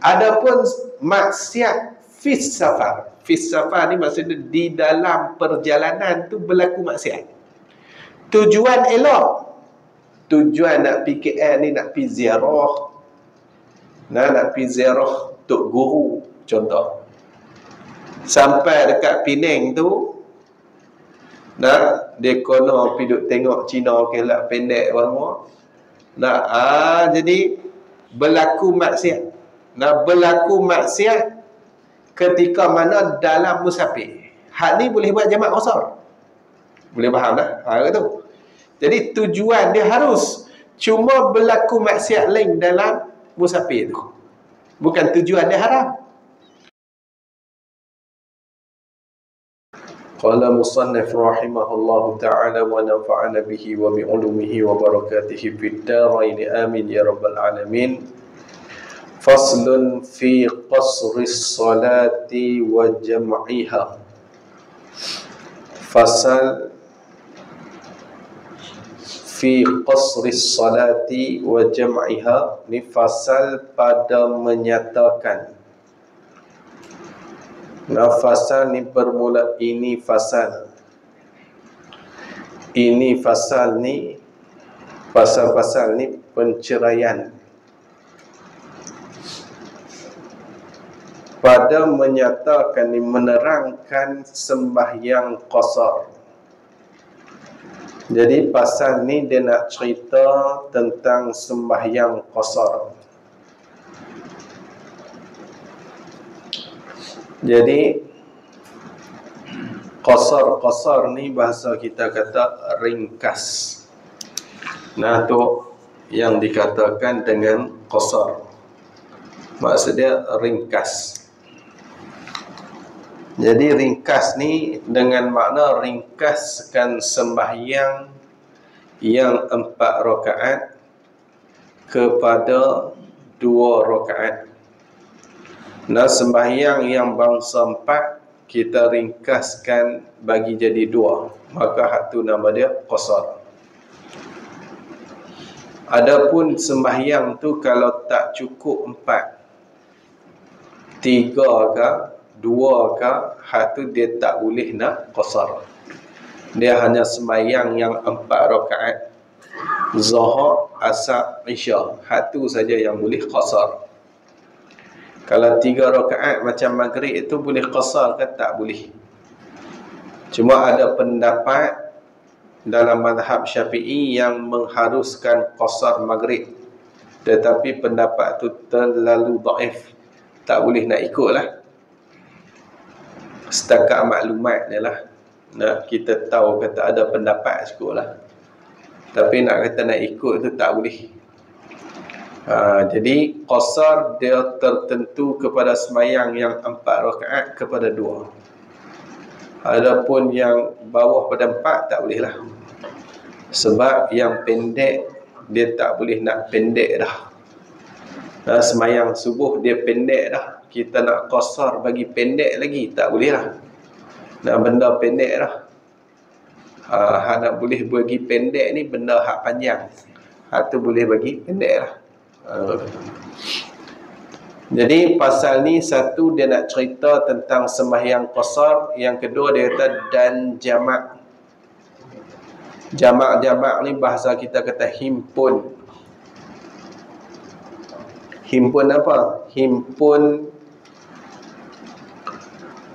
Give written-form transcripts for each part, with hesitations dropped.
Adapun maksiat fis safar. Fis safar ni maksudnya di dalam perjalanan tu berlaku maksiat. Tujuan elok. Tujuan nak pergi KL ni nak pergi ziarah. Nak pergi ziarah Tok Guru contoh. Sampai dekat Penang tu, dia kono pergi duk tengok Cina kelak pendek semua. Jadi berlaku maksiat. Berlaku maksiat ketika mana dalam musafir. Hak ni boleh buat jamak qasar. Boleh faham dah? Itu. Jadi tujuan dia harus, cuma berlaku maksiat lain dalam musafir tu. Bukan tujuan dia haram. Qala musannif rahimahullahu ta'ala wa nafa'ana bihi wa bi'ulumihi wa barakatihi fid dharain amin ya rabbal alamin. Faslun fi qasris salati wa jam'iha. Fasal fi qasris salati wa jam'iha. Ni fasal pada menyatakan. Fasal ni bermula, ini fasal ni pasal-pasal ni penceraian. Pada menyatakan ni menerangkan sembahyang qasar. Jadi pasal ni dia nak cerita tentang sembahyang qasar. Jadi qasar ni bahasa kita kata ringkas. Tu yang dikatakan dengan qasar. Maksudnya ringkas. Jadi ringkas ni dengan makna ringkaskan sembahyang yang 4 rakaat kepada 2 rakaat. Sembahyang yang bangsa 4 kita ringkaskan bagi jadi 2. Maka hak tu nama dia qasar. Adapun sembahyang tu kalau tak cukup 4, 3 ke 2 ke, hak tu dia tak boleh nak qasar. Dia hanya sembahyang yang 4 rakaat, Zuhur, Asar, Isya. Hak tu saja yang boleh qasar. Kalau 3 rakaat macam maghrib itu boleh qasar ke? Tak boleh. Cuma ada pendapat dalam mazhab Syafi'i yang mengharuskan qasar maghrib. Tetapi pendapat tu terlalu dhaif. Tak boleh nak ikut lah. Setakat maklumat je lah. Kita tahu kata ada pendapat cukup lah. Tapi nak kata nak ikut tu tak boleh. Jadi qasar dia tertentu kepada sembahyang yang 4 rakaat kepada 2. Adapun yang bawah pada 4 tak boleh lah. Sebab yang pendek dia tak boleh nak pendek dah. Sembahyang subuh dia pendek dah, kita nak qasar bagi pendek lagi tak boleh lah. Benda pendek dah. Hak nak boleh bagi pendek ni benda hak panjang. Hak tu boleh bagi pendek lah. Jadi pasal ni satu dia nak cerita tentang sembahyang qasar, yang kedua dia kata dan jamak. Jamak ni bahasa kita kata himpun. Himpun apa? Himpun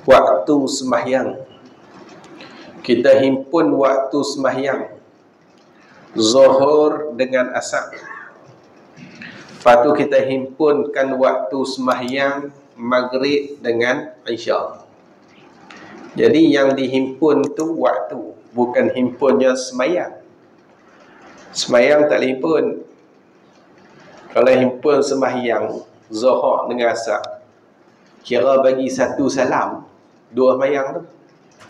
waktu sembahyang. Kita himpun waktu sembahyang Zuhur dengan Asar. Lepas tu kita himpunkan waktu sembahyang Maghrib dengan Isya. Jadi yang dihimpun tu waktu, bukan himpunnya sembahyang. Sembahyang tak himpun. Kalau himpun sembahyang Zuhur dengan Asar, kira bagi satu salam, 2 sembahyang tu,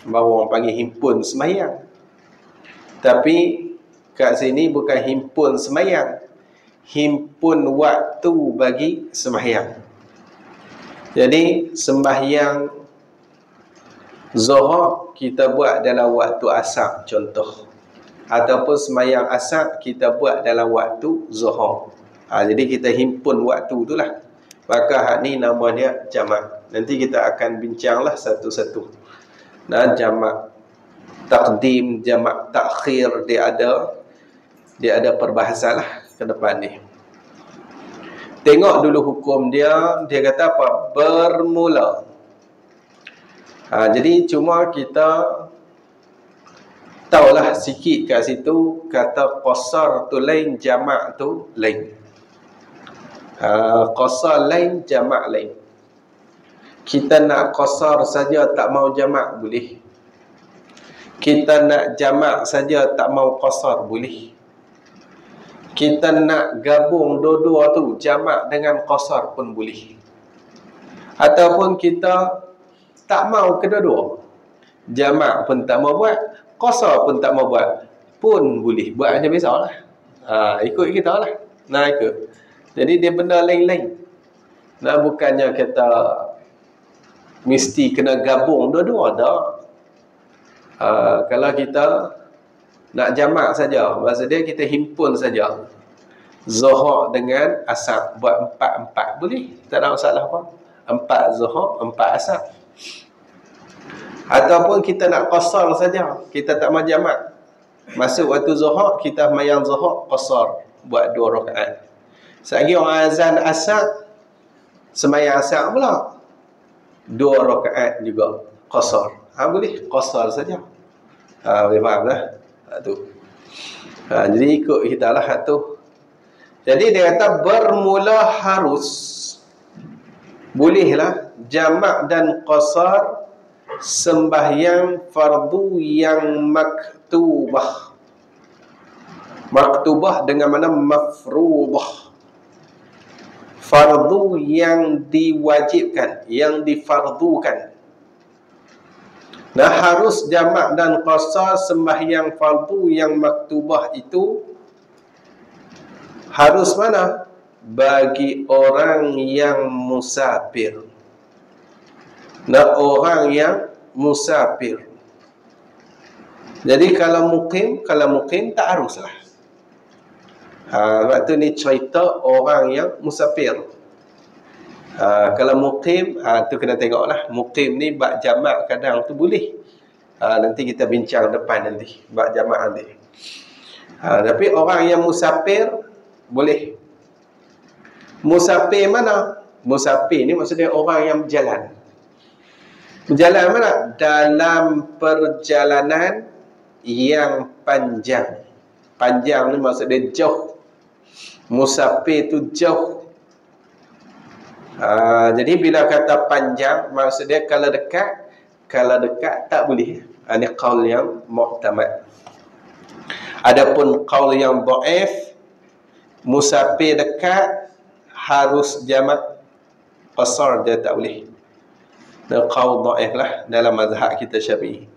baru orang panggil himpun sembahyang. Tapi kat sini bukan himpun sembahyang, himpun waktu bagi sembahyang. Jadi sembahyang Zuhur kita buat dalam waktu Asar contoh, ataupun sembahyang Asar kita buat dalam waktu Zuhur. Jadi kita himpun waktu itulah. maka hak ni nama dia jamak. Nanti kita akan bincanglah satu-satu. Nah, jamak taqdim, jamak takhir, dia ada perbahasan lah ke depan ni. Tengok dulu hukum dia kata apa? Bermula. Jadi cuma kita tahulah sikit kat situ, kata qasar tu lain, jamak tu lain. Qasar lain, jamak lain. Kita nak qasar saja tak mau jamak boleh. Kita nak jamak saja tak mau qasar boleh. Kita nak gabung dua-dua tu, jamak dengan qasar pun boleh. Ataupun kita tak mau kedua-dua, jamak pun tak mau buat, qasar pun tak mau buat, pun boleh. Buat macam biasa lah. Ikut kita lah. Nah, ikut. Jadi dia benda lain-lain. Nah, bukannya kata mesti kena gabung dua-dua, dah. Kalau kita nak jamak saja, maksudnya kita himpun saja Zuhur dengan Asar, buat 4-4 boleh, tak ada masalah apa. 4 Zuhur, 4 Asar. Ataupun kita nak qasar saja, kita tak mau jamak. Masuk waktu Zuhur, kita mayang Zuhur qasar, buat 2 rakaat. Selagi orang azan Asar, semayang Asar pula 2 rakaat juga qasar. Boleh qasar saja. Boleh faham lah tu. Jadi ikut kita lah tu. Jadi dia kata bermula harus, bolehlah jamak dan qasar sembahyang fardu yang maktubah. Maktubah dengan mana mafruḍah. Fardu yang diwajibkan, yang difardukan. Nah, harus jamak dan qasar sembahyang fardu yang maktubah itu harus mana? Bagi orang yang musafir. Nah, orang yang musafir. Jadi kalau mukim tak haruslah. Waktu ni cerita orang yang musafir. Kalau mukim, tu kena tengoklah. Mukim ni bab jamak kadang tu boleh. Nanti kita bincang depan nanti bab jamak nanti. Tapi orang yang musafir boleh. Musafir mana? Musafir ni maksudnya orang yang berjalan. Berjalan mana? Dalam perjalanan yang panjang. Panjang ni maksudnya jauh. Musafir tu jauh. Jadi bila kata panjang, maksudnya kalau dekat tak boleh. Ini qaul yang mu'tamad. Adapun qaul yang dhaif, musafir dekat harus jamak, qasar dia tak boleh. Dan qaul dhaif lah dalam mazhab kita Syafi'i.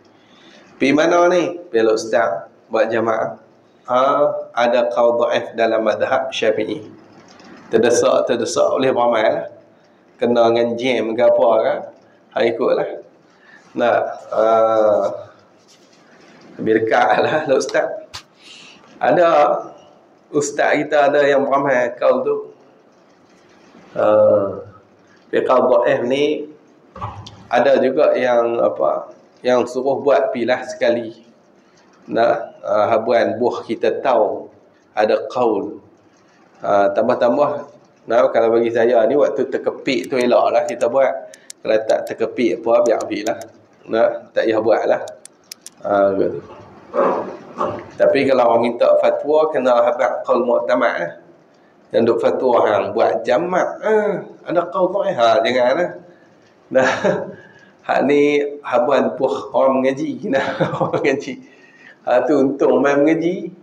Pergi mana ni? Pergi ustaz buat jamaah. Ada qaul dhaif dalam mazhab Syafi'i. Terdesak boleh beramal lah. Kena dengan jam ke apa kan? Ikutlah. Nah, lebih dekat lah ustaz. Ada ustaz kita ada yang beramal qaul tu. Qaul dhaif ni ada juga yang yang suruh buat pilah sekali. Nah, habuan buah kita tahu ada qaul. Tambah-tambah, nah, kalau bagi saya ni waktu terkepit tu eloklah kita buat. Kalau tak terkepit apa biar-biarlah. Nah, tak payah buatlah. Gitu. Tapi kalau orang minta fatwa kena habaq qaul mu'tamad. Yang duk fatwa hang buat jamak, ada qaul dhaif, janganlah. Nah, hak ni habuan buah orang mengaji. Nah, orang mengaji. Tu untung main mengaji.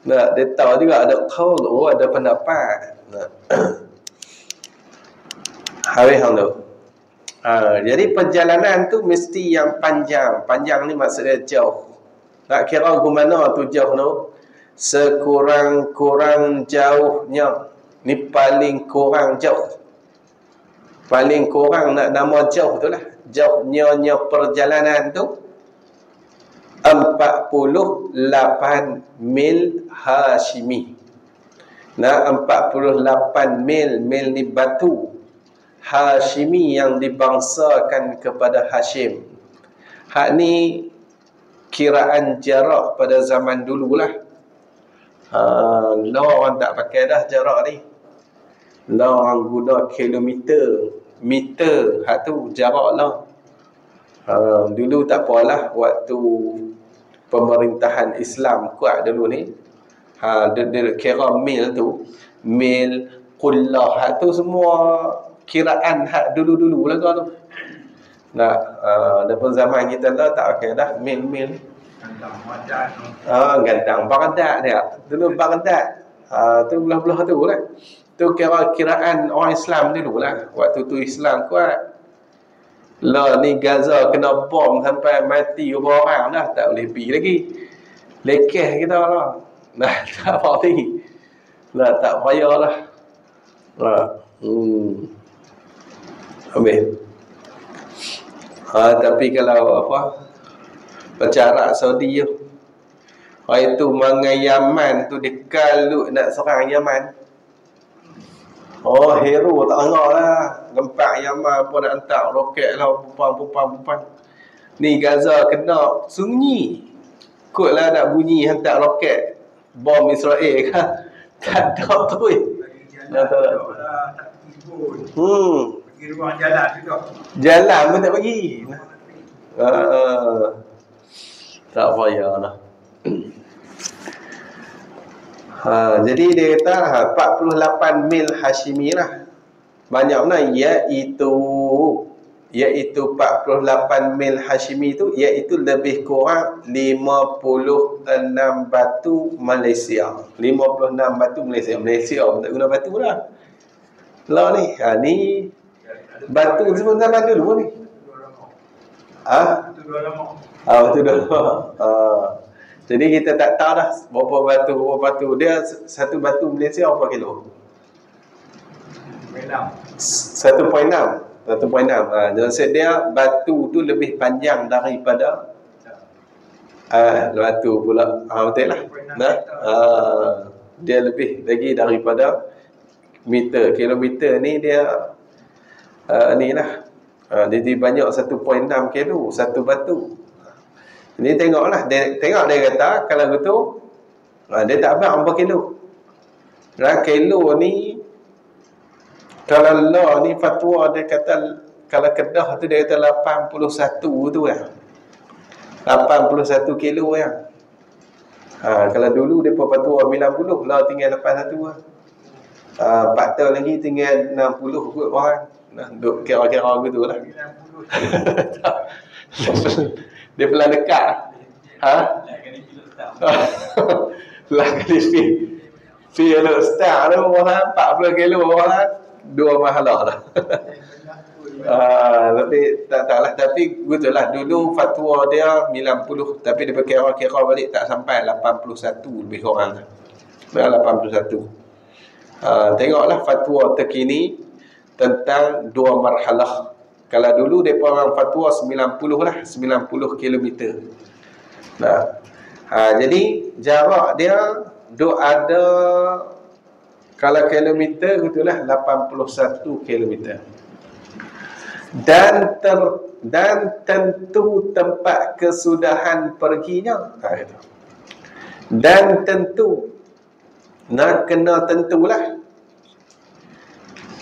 Nah, dia tahu juga ada qaul, ada pendapat. Nah. Habis hang tu. Jadi perjalanan tu mesti yang panjang. Panjang ni maksudnya jauh. Nak kira ke mana tu jauh tu? Sekurang-kurang jauhnya. Ni paling kurang jauh. Paling kurang nak nama jauh tu lah. Jauhnya perjalanan tu 48 mil Hashimi. Nah, 48 mil ni batu. Hashimi yang dibangsakan kepada Hashim. Hak ni kiraan jarak pada zaman dululah. Lah orang tak pakai dah jarak ni. Lah orang guna kilometer, meter, hak tu jarak lah. Dulu tak apalah, waktu pemerintahan Islam kuat dulu ni, dia kira mil tu, mil, qullah, hak tu semua kiraan hak dulu-dulu lah tu. Nah, dalam zaman kita lah tak pakai dah mil-mil. Gantang Baghdad dia. Dulu Baghdad. Tu belah-belah tu lah. Tu kiraan orang Islam dulu lah. Waktu tu Islam kuat. Lah ni Gaza kena bom sampai mati berapa orang dah, tak boleh pergi lagi. Lekeh kita lah. Nah, tak apa ni. Lah tak payahlah. Habis. Tapi kalau apa, Arab Saudi tu, itu mangai Yaman tu dekalut nak serang Yaman. Hero tak angah lah. Gempak Yaman pun nak hantar roket lah, perempuan. Ni Gaza kena sunyi. Kotlah nak bunyi hantar roket bom Israel kan. Tak ada tu. Pergi ruang jalan juga. Jalan pun tak bagi. Tak payahlah. Jadi dia kata 48 mil Hashimi lah. Banyak mana? Iaitu 48 mil Hashimi tu, iaitu lebih kurang 56 batu Malaysia. 56 batu Malaysia. Malaysia pun tak guna batu lah. Lah ni, ni batu semua zaman dulu ni. Itu dua lama. Betul dah. Jadi kita tak tahu dah berapa batu. Dia satu batu Malaysia berapa kilo? 1.6. 1.6. Maksud dia batu tu lebih panjang daripada batu pula. Betul lah. Dia lebih lagi daripada meter. Kilometer ni dia ni lah. Jadi banyak 1.6 kilo satu batu. Ni tengoklah, dia kata kalau betul dia tak abang berapa kilo. Kilo ni kalau law ni fatwa dia kata kalau Kedah tu dia kata 81 tu lah. 81 kilo ya. Kalau dulu dia fatwa 90, lah tinggal 81 lah. 4 tahun lagi tinggal 60 kot orang. Duk kira-kira begitu lah. Dia pelan dekat. Lah kali fee untuk start tu orang 40 kilo orang 2 mahalah lah. Tapi tak tahulah. Tapi betul lah, dulu fatwa dia 90, tapi dia kira-kira balik tak sampai 81 lebih kurang lah. 81. Tengoklah fatwa terkini tentang 2 marhalah. Kalau dulu mereka orang fatwa 90 lah, 90 kilometer. Jadi jarak dia ada, kalau kilometer itulah 81 kilometer. Dan tentu tempat kesudahan perginya. Dan tentu, nak kena tentulah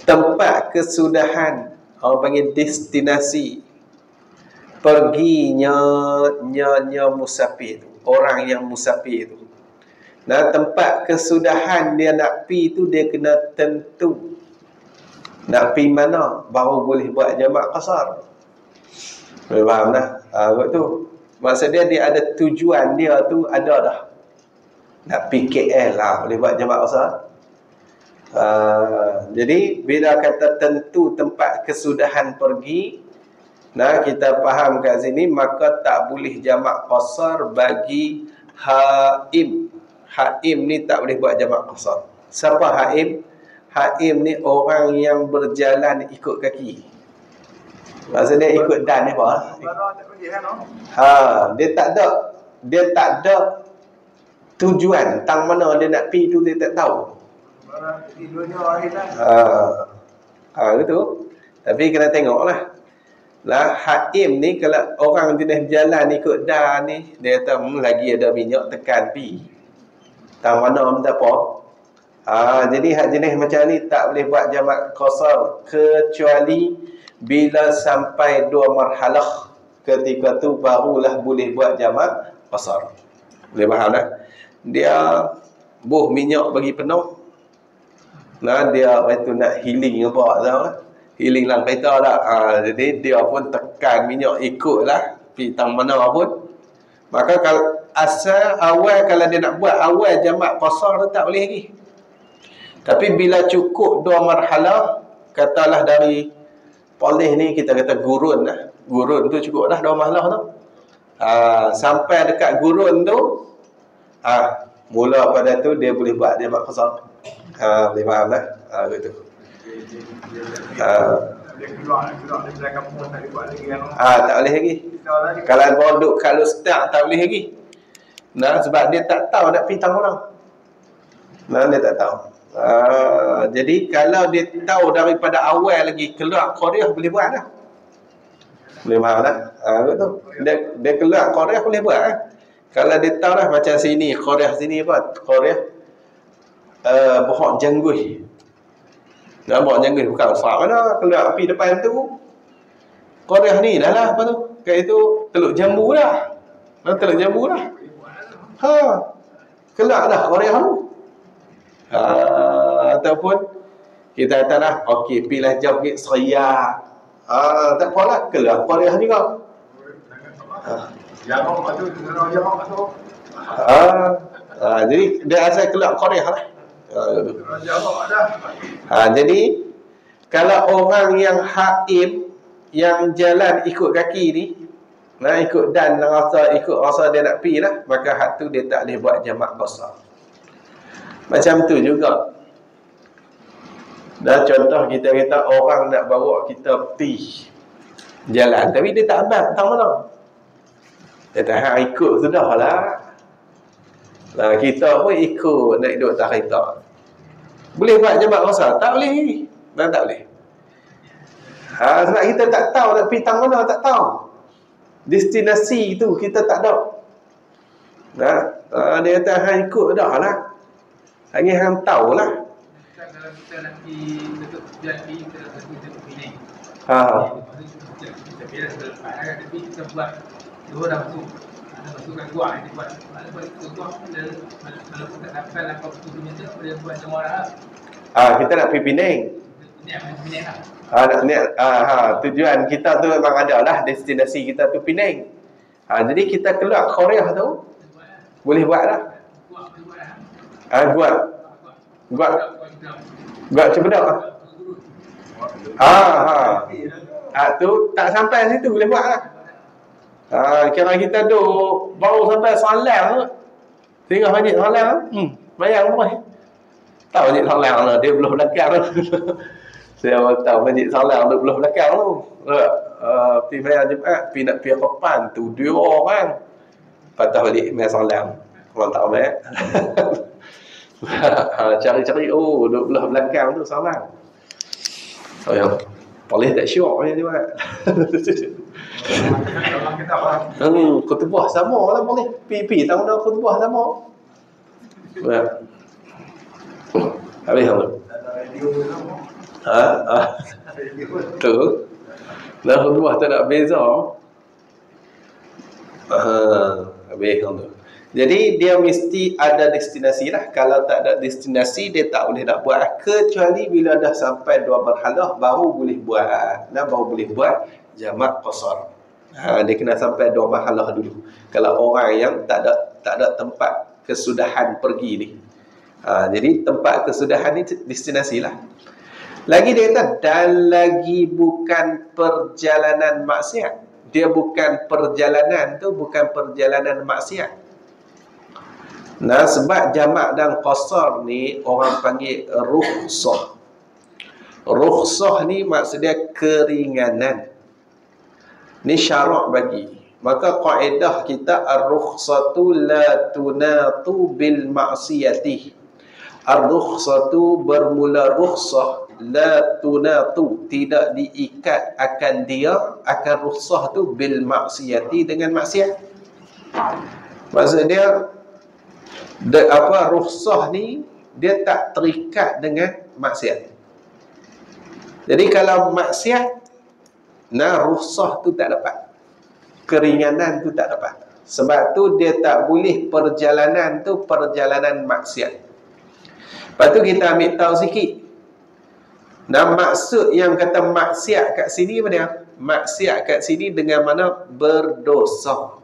tempat kesudahan, orang panggil destinasi perginya musafir tu, orang yang musafir tu. Tempat kesudahan dia nak pi tu dia kena tentu. Nak pi mana baru boleh buat jamak qasar. Faham dah? Betul. Maksud dia ada tujuan dia tu ada dah. Nak pi KL lah boleh buat jamak qasar. Jadi bila kata tentu tempat kesudahan pergi, kita faham kat sini, maka tak boleh jamak qasar bagi haim. Haim ni tak boleh buat jamak qasar. Siapa haim? Haim ni orang yang berjalan ikut kaki. Maksudnya ikut dan ni apa? Dia tak ada tujuan, tang mana dia nak pi tu dia tak tahu. Betul. Tapi kena tengoklah. Lah haim ni kalau orang jenis jalan ikut dah ni, dia kata lagi ada minyak tekan pi. Tang mana minta apa? Jadi hak jenis macam ni tak boleh buat jamak qasar kecuali bila sampai 2 marhalah. Ketika tu barulah boleh buat jamak qasar. Boleh faham tak? Dia buh minyak bagi penuh. Nah dia itu nak healing apa tahu lah. Healing lang kereta tak. Jadi dia pun tekan minyak ikutlah pergi tang mana pun. Maka kalau asal awal kalau dia nak buat awal jamak qasar tu tak boleh lagi. Tapi bila cukup 2 marhalah, katalah dari polis ni kita kata gurun lah. Gurun tu cukup dah 2 marhalah tu. Sampai dekat gurun tu, mula pada tu dia boleh buat jamak qasar. Boleh faham lah. Begitu. Dia keluar dari kampung tak boleh buat lagi kan. Tak boleh lagi. Kalau bodok kalau start tak boleh lagi. Nah, sebab dia tak tahu nak pergi tang orang. Nah, dia tak tahu. Jadi kalau dia tahu daripada awal lagi keluar Korea boleh buat dah. Boleh faham dah. Betul. Dia keluar Korea boleh buat kan. Kalau dia tahu dah macam sini Korea sini apa? Korea bohong jangguih. Dah bohong jangguih bukan besar mana keluar api depan tu. Korea ni dah lah apa tu? Kayak itu teluk jambu dah. Teluk jambu dah. Keluar dah Korea tu. Ataupun kita kata dah okey pilih jauh ke Seria. Tak apalah keluar Korea juga. Jangan tu jangan tu. Jadi dia asal keluar Korea lah. Jadi kalau orang yang haim yang jalan ikut kaki ni, ikut dan ikut rasa dia nak pergi lah, maka hak tu dia tak boleh buat jamak qasar. Macam tu juga. Dan contoh kita kata orang nak bawa kita pergi jalan tapi dia tak abad tahu mana. Dia tak ikut sudahlah. Kita pun ikut nak duduk atas kereta. Boleh buat jamak qasar? Tak boleh. Tak boleh. Sebab kita tak tahu nak pergi tang mana, tak tahu. Destinasi tu kita tak tahu. Dia kata hang ikut dah lah. Hang hang tahu lah. Kalau kita nak pergi dekat jadi kita nak pergi dekat Penang. Kita bila selepas tapi kita buat dua dah masuk. Ada masukkan gua ini buat. Kalau buat gua dan kalau kita dapat lah kau tu punya boleh buat semua dah. Kita nak pergi Penang. Tujuan kita tu memang ada lah, destinasi kita tu Penang. Jadi kita keluar Korea tu boleh buat lah. Buat cepedak. Tu tak sampai situ boleh buat lah. Kira kita duduk baru sampai Salang tu. Tengok Masjid Salang tu. Bayang apa? Tahu Masjid Salang tu, dia belah belakang tu. Saya tahu Masjid Salang tu belah belakang tu. Pergi bayang Jumaat, pergi nak pergi Kepan tu 2 orang. Patah balik Masjid Salang. Orang tak baik. Cari-cari duduk belah belakang tu Salang. Yang boleh tak syok ni juga. Khutbah sama lah boleh. Pi tahu dah khutbah sama. Habis tu. Tu. Dah khutbah tak nak beza. Habis tu. Jadi dia mesti ada destinasi lah. Kalau tak ada destinasi dia tak boleh nak buat. Kecuali bila dah sampai 2 marhalah baru boleh buat. Baru boleh buat jamak qasar. Dia kena sampai 2 marhalah dulu. Kalau orang yang tak ada tempat kesudahan pergi ni. Jadi tempat kesudahan ni destinasi lah. Lagi dia kata dan lagi bukan perjalanan maksiat. Dia bukan perjalanan tu bukan perjalanan maksiat. Sebab jamak dan qasar ni orang panggil rukhsah. Rukhsah ni maksudnya keringanan. Ni syarak bagi. Maka kaedah kita ar-rukhsatu la tunatu bil ma'siyati. Ar-rukhsatu bermula rukhsah la tunatu, tidak diikat akan dia, akan rukhsah tu bil maksiyati, dengan maksiat. Maksud dia rukhsah ni dia tak terikat dengan maksiat. Jadi kalau maksiat, rukhsah tu tak dapat, keringanan tu tak dapat. Sebab tu dia tak boleh perjalanan tu perjalanan maksiat. Lepas tu kita ambil tahu sikit. Maksud yang kata maksiat kat sini apa dia? Maksiat kat sini dengan mana? Berdosa.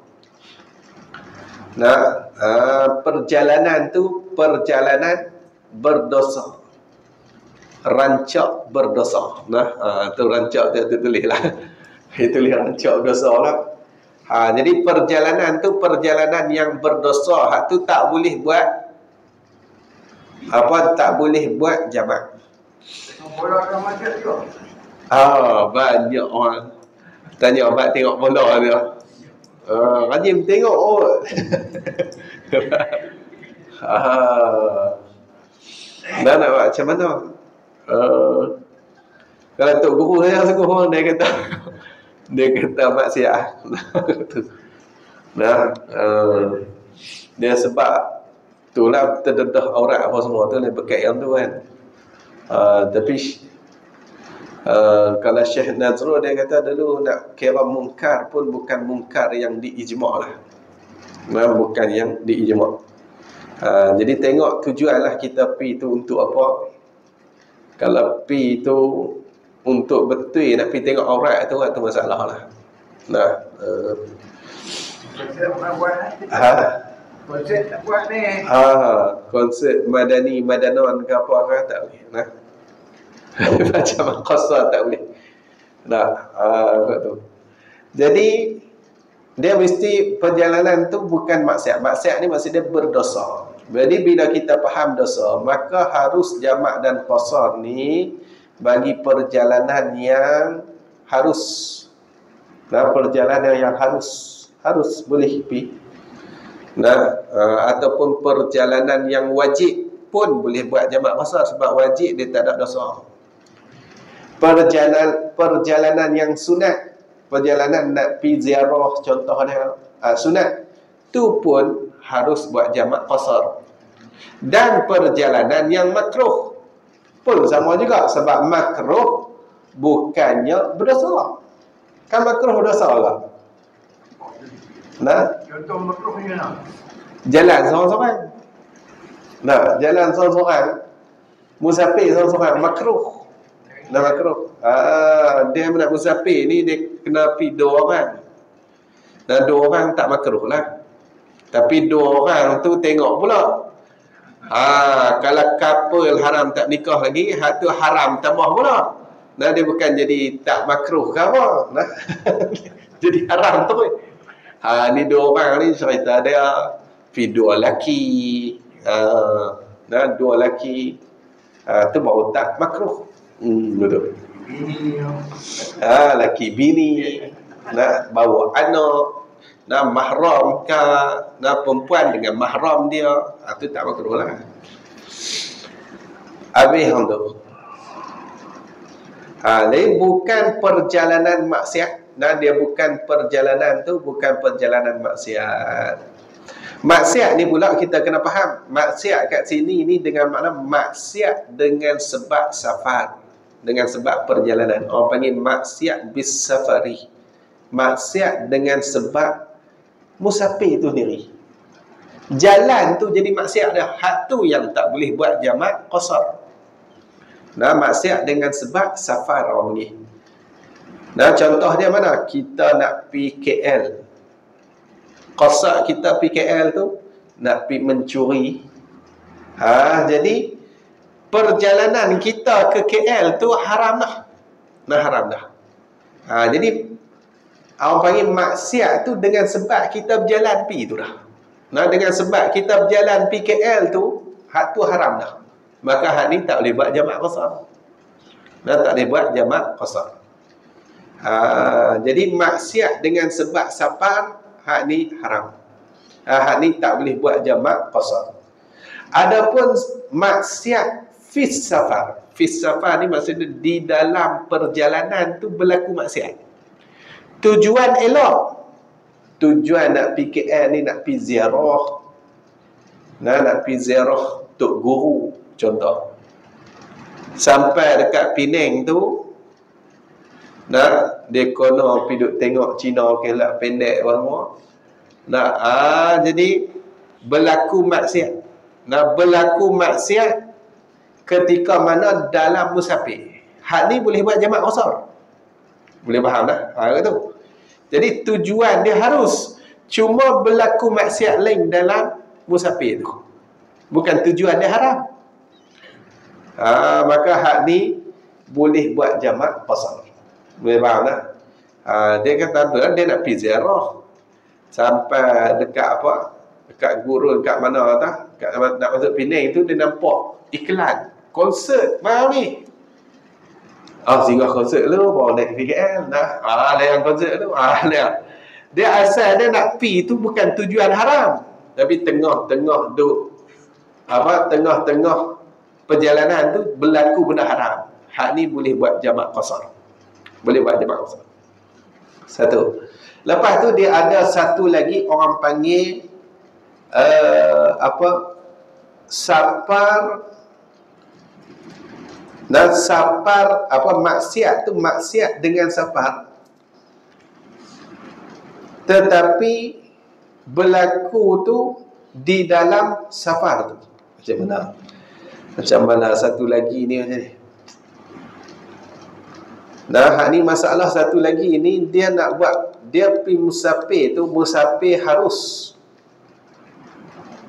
Perjalanan tu perjalanan berdosa. Rancak berdosa. Tu rancak tu tulis lah. Tulis rancak berdosa lah. Jadi perjalanan tu perjalanan yang berdosa. Tu tak boleh buat tak boleh buat jamak. Bola dah macam tu. Banyak orang tanya abang tengok bola dia. Rajin tengok nak buat macam mana? Kalau tok guru saya suruh dia kata maksiat. Dia sebab itulah terdedah aurat apa semua tu dia pakai yang tu kan. Tapi kalau Syekh Nazrul dia kata dulu nak kira mungkar pun bukan mungkar yang diijma' lah. Bukan yang diijma'. Jadi tengok tujuanlah kita pi tu untuk apa. Kalau pi tu untuk betul nak pi tengok aurat tu masalah lah. Konsep tak buat ni. Konsep madani, madanon ke apa ke tak boleh. Macam qasar tak boleh. Tu. Jadi dia mesti perjalanan tu bukan maksiat. Maksiat ni maksud dia berdosa. Jadi bila kita faham dosa, maka harus jamak dan qasar ni bagi perjalanan yang harus. Perjalanan yang harus boleh pi. Ataupun perjalanan yang wajib pun boleh buat jamak qasar sebab wajib dia tak ada dosa. Perjalanan yang sunat, perjalanan nak pi ziarah contohnya sunat, tu pun harus buat jamak qasar. Dan perjalanan yang makruh pun sama juga sebab makruh bukannya berdosa. Kan makruh berdosa lah. Contoh makruhnya jalan seorang-seorang. Jalan seorang-seorang, musafir seorang-seorang makruh. Makruh. Dia nak musafir ni dia kena pi 2 orang. Dan 2 orang tak makruh lah. Tapi 2 orang tu tengok pula. Kalau couple haram tak nikah lagi, hak tu haram tambah pula. Dia bukan jadi tak makruh ke apa. Jadi haram tu. Ni 2 orang ni cerita dia pi 2 lelaki. 2 lelaki. Tu baru tak makruh. Betul. Laki bini nak bawa anak, nak mahram ke, nak perempuan dengan mahram dia, tu tak makruh lah. Habis hang tu. Lain bukan perjalanan maksiat. Dia bukan perjalanan tu bukan perjalanan maksiat. Maksiat ni pula kita kena faham. Maksiat kat sini ni dengan makna maksiat dengan sebab safar, dengan sebab perjalanan. Orang panggil maksiat bis safari. Maksiat dengan sebab musafir tu sendiri. Jalan tu jadi maksiat dah. Hak tu yang tak boleh buat jamak qasar. Maksiat dengan sebab safar orang panggil. Contoh dia mana? Kita nak pi KL. Qasar kita pi KL tu nak pi mencuri. Jadi perjalanan kita ke KL tu haram dah. Haram dah. Jadi orang panggil maksiat tu dengan sebab kita berjalan pi tu dah. Dengan sebab kita berjalan pi KL tu, hak tu haram dah. Maka hak ni tak boleh buat jamak qasar. Tak boleh buat jamak qasar. Jadi maksiat dengan sebab safar, hak ni haram. Hak ni tak boleh buat jamak qasar. Adapun maksiat fis safar, Fis safar ni maksudnya di dalam perjalanan tu berlaku maksiat. Tujuan elok. Tujuan nak pergi KL ni nak pergi ziarah. Nak pergi ziarah Tok Guru contoh. Sampai dekat Penang tu, dia kono pergi duk tengok Cina kelak pendek semua. Jadi berlaku maksiat. Berlaku maksiat ketika mana dalam musafir. Hak ni boleh buat jamak qasar. Boleh faham dah? Itu. Jadi tujuan dia harus, cuma berlaku maksiat lain dalam musafir tu. Bukan tujuan dia haram. Maka hak ni boleh buat jamak qasar. Boleh faham dah? Dia kata dia nak pergi ziarah sampai dekat dekat gurun kat mana nak masuk Penang tu, dia nampak iklan konsert baru ni. Singgah konsert tu baru naik VKL layan konsert tu dia asal dia nak pergi tu bukan tujuan haram, tapi tengah-tengah perjalanan tu berlaku benda haram. Hak ni boleh buat jamak qasar. Boleh buat jamak qasar. Satu. Lepas tu dia ada satu lagi orang panggil safar. Dan safar maksiat tu maksiat dengan safar, tetapi berlaku tu di dalam safar tu. Macam mana satu lagi ni macam ni. Hak ni masalah satu lagi ni, dia nak buat, dia pergi musafir tu, musafir harus.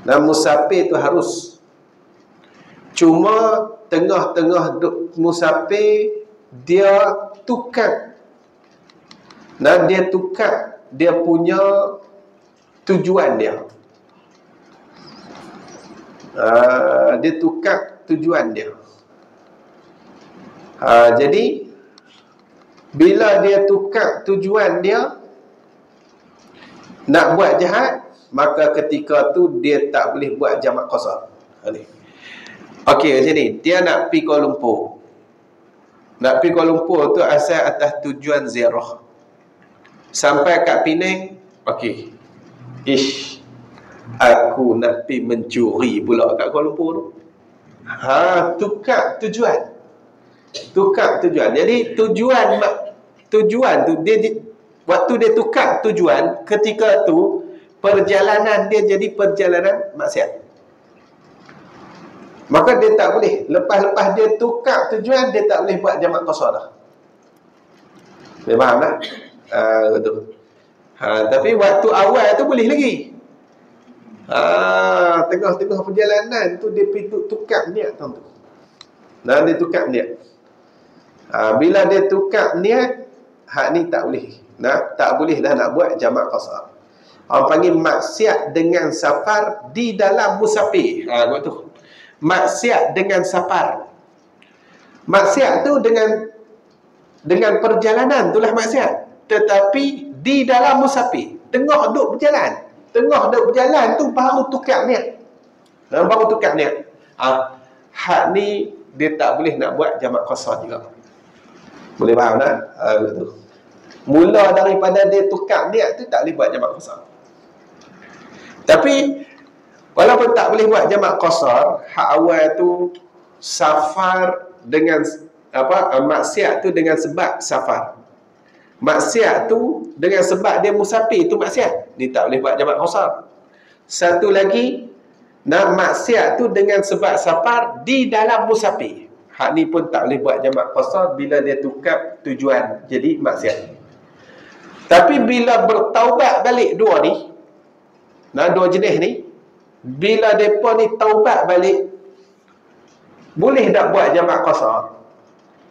Musafir tu harus. Cuma tengah-tengah musafir dia tukar. Dia tukar dia punya tujuan dia. Dia tukar tujuan dia. Jadi bila dia tukar tujuan dia nak buat jahat, maka ketika tu dia tak boleh buat jamak qasar. Okey, macam ni. Dia nak pergi Kuala Lumpur. Nak pergi Kuala Lumpur tu asal atas tujuan ziarah. Sampai kat Penang, okey. Aku nak pergi mencuri pula kat Kuala Lumpur tu. Tukar tujuan. Tukar tujuan. Jadi tujuan tu dia waktu dia tukar tujuan, ketika tu perjalanan dia jadi perjalanan maksiat. Maka dia tak boleh. Lepas dia tukar tujuan, dia tak boleh buat jamak qasar dah. Boleh faham tak? Betul. Tapi waktu awal tu boleh lagi. Tengah-tengah perjalanan tu dia pergi tukar niat tu. Dia tukar niat. Bila dia tukar niat, hak ni tak boleh. Tak boleh dah nak buat jamak qasar. Orang panggil maksiat dengan safar di dalam musafir. Tu. Maksiat dengan safar. Maksiat tu dengan perjalanan itulah maksiat. Tetapi di dalam musafir, tengah duk berjalan. Tengah duk berjalan tu baru tukar niat. Baru tukar niat. Hak ni dia tak boleh nak buat jamak qasar juga. Boleh faham tak? Betul. Mula daripada dia tukar niat tu tak boleh buat jamak qasar. Tapi walaupun tak boleh buat jamak qasar, hak awal tu safar dengan maksiat tu dengan sebab safar. Maksiat tu dengan sebab dia musafir tu maksiat. Ni tak boleh buat jamak qasar. Satu lagi, maksiat tu dengan sebab safar di dalam musafir. Hak ni pun tak boleh buat jamak qasar bila dia tukar tujuan jadi maksiat. Tapi bila bertaubat balik dua ni, dua jenis ni, bila mereka ni taubat balik, boleh tak buat jamak qasar?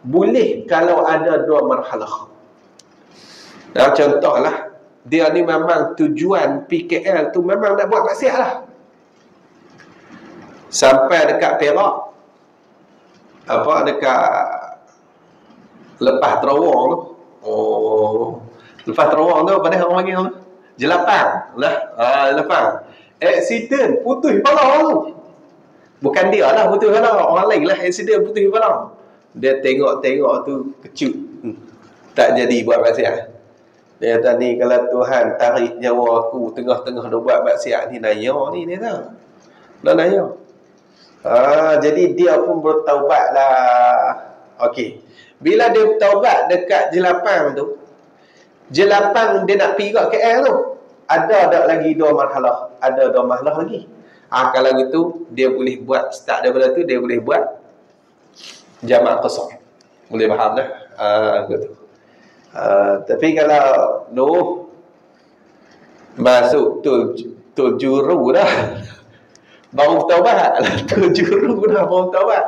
Boleh kalau ada dua marhalah. Contohlah, dia ni memang tujuan PKL tu memang nak buat maksiat lah. Sampai dekat Perak, dekat lepas Terawang tu. Lepas Terawang tu, pada orang panggil tu Jelapang lah. Jelapang. Accident, putus kepala tu. Bukan dia lah putus kepala, orang lain lah accident putus kepala. Dia tengok-tengok tu kecut. Tak jadi buat maksiat. Dia kata ni kalau Tuhan tarik nyawa aku tengah-tengah dia buat maksiat ni, naya ni dia tahu. Dah naya. Jadi dia pun bertaubat lah. Okey. Bila dia bertaubat dekat Jelapang tu, Jelapang dia nak pergi kat KL tu, ada tak lagi 2 marhalah? Ada 2 marhalah lagi. Kalau gitu dia boleh buat start daripada tu, dia boleh buat jamak qasar. Boleh faham dah? Gitu. Tapi kalau masuk tul juru dah. Baru taubat. Tul juru dah baru taubat.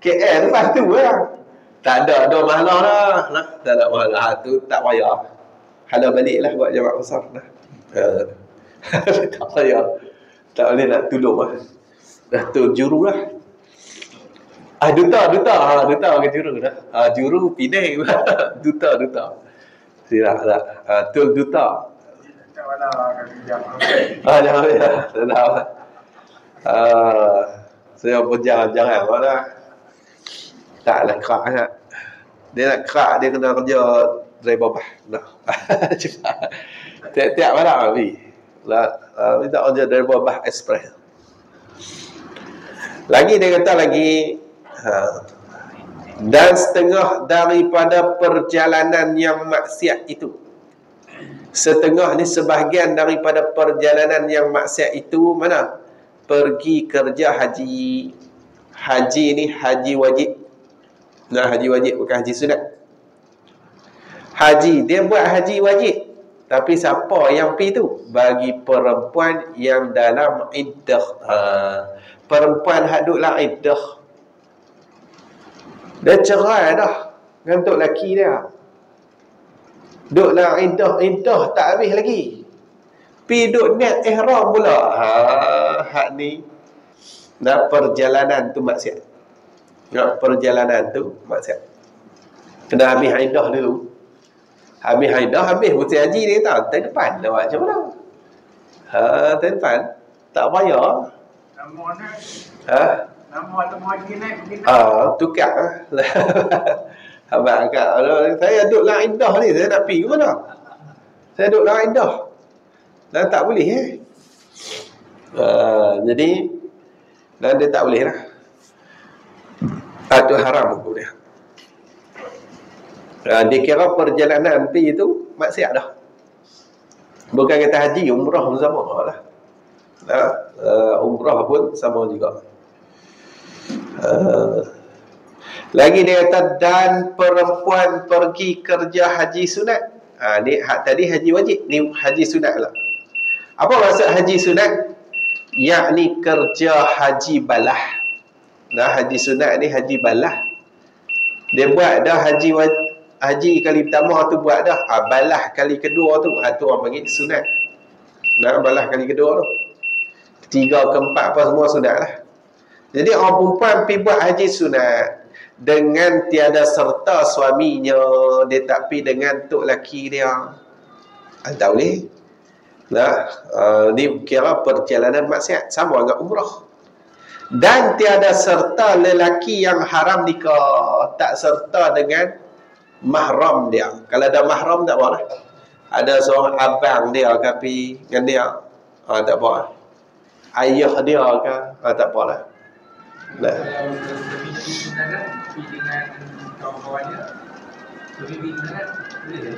KL lepas tu lah. Tak ada mahalah dah. Tak ada mahalah. Tu tak payah. Halau balik lah buat jamak qasar dah. Tak payah. Tak boleh nak tolong lah. Dah tul juru lah. Duta ke juru dah. Juru Penang. duta. Silap tak. Tul duta. Tak ada kami Jangan. Saya pun jangan mana. Taklah kerak sangat. Dia nak kerak, dia kena kerja driver bas. Nah. Tiap-tiap malam habis. Minta kerja driver bas express. Lagi dia kata lagi, dan setengah daripada perjalanan yang maksiat itu. Setengah ni sebahagian daripada perjalanan yang maksiat itu mana? Pergi kerja haji. Haji ni haji wajib. Nah, haji wajib bukan haji sunat. Haji, dia buat haji wajib. Tapi siapa yang pergi tu? Bagi perempuan yang dalam iddah. Perempuan hak duduk dalam iddah. Dia cerai dah dengan tok laki dia. Duduk dalam iddah tak habis lagi. Pi duduk niat ihram pula. Hak ni dah perjalanan tu maksiat. Perjalanan tu maksiat. Kena habis iddah dulu. Habis iddah, habis musim haji dia tahu. Tahun depan dah buat macam mana? Tahun depan. Tak payah. Nama ni. Nama haji ni pergi Tukar. Abang kat saya duduk dalam iddah ni, saya nak pergi ke mana? Saya duduk dalam iddah. Dan tak boleh jadi dan dia tak boleh lah. Itu haram hukum dia. Dia kira perjalanan pergi itu maksiat dah. Bukan kata haji, umrah pun sama lah. Umrah pun sama juga. Lagi dia kata, dan perempuan pergi kerja haji sunat. Ni tadi haji wajib, ni haji sunat lah. Apa maksud haji sunat? Yakni kerja haji balah. Nah, haji sunat ni haji balah. Dia buat dah haji kali pertama tu buat dah. Balah kali kedua tu, tu orang panggil sunat. Nah, balah kali kedua tu. Ketiga, keempat apa semua sunat lah. Jadi orang perempuan pergi buat haji sunat dengan tiada serta suaminya, dia tak pergi dengan tok laki dia. Tak boleh. Nah, ni kira perjalanan maksiat sama dengan umrah. Dan tiada serta lelaki yang haram nikah, tak serta dengan mahram dia. Kalau ada mahram tak apa lah. Ada seorang abang dia ke pergi dengan dia, tak apa lah. Ayah dia ke, tak apa lah. Kalau lebih sunat pergi dengan kawan-kawannya, lebih sunat boleh.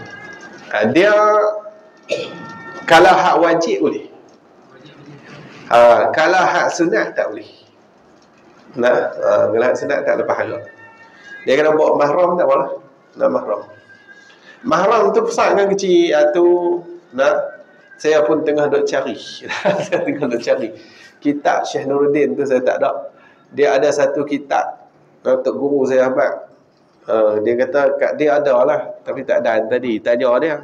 Dia kalau hak wajib boleh. Kalau hak sunat tak boleh. Nah, kalau hak sunat tak lepas pahala. Dia kena bawa mahram tak apalah. Nah, mahram tu besar dengan kecil tu. Nah, saya pun tengah duk cari. Saya tengah duk cari kitab Syekh Nuruddin tu, saya tak ada. Dia ada satu kitab untuk guru saya abang. Dia kata kat dia ada lah, tapi tak ada tadi. Tanya dia.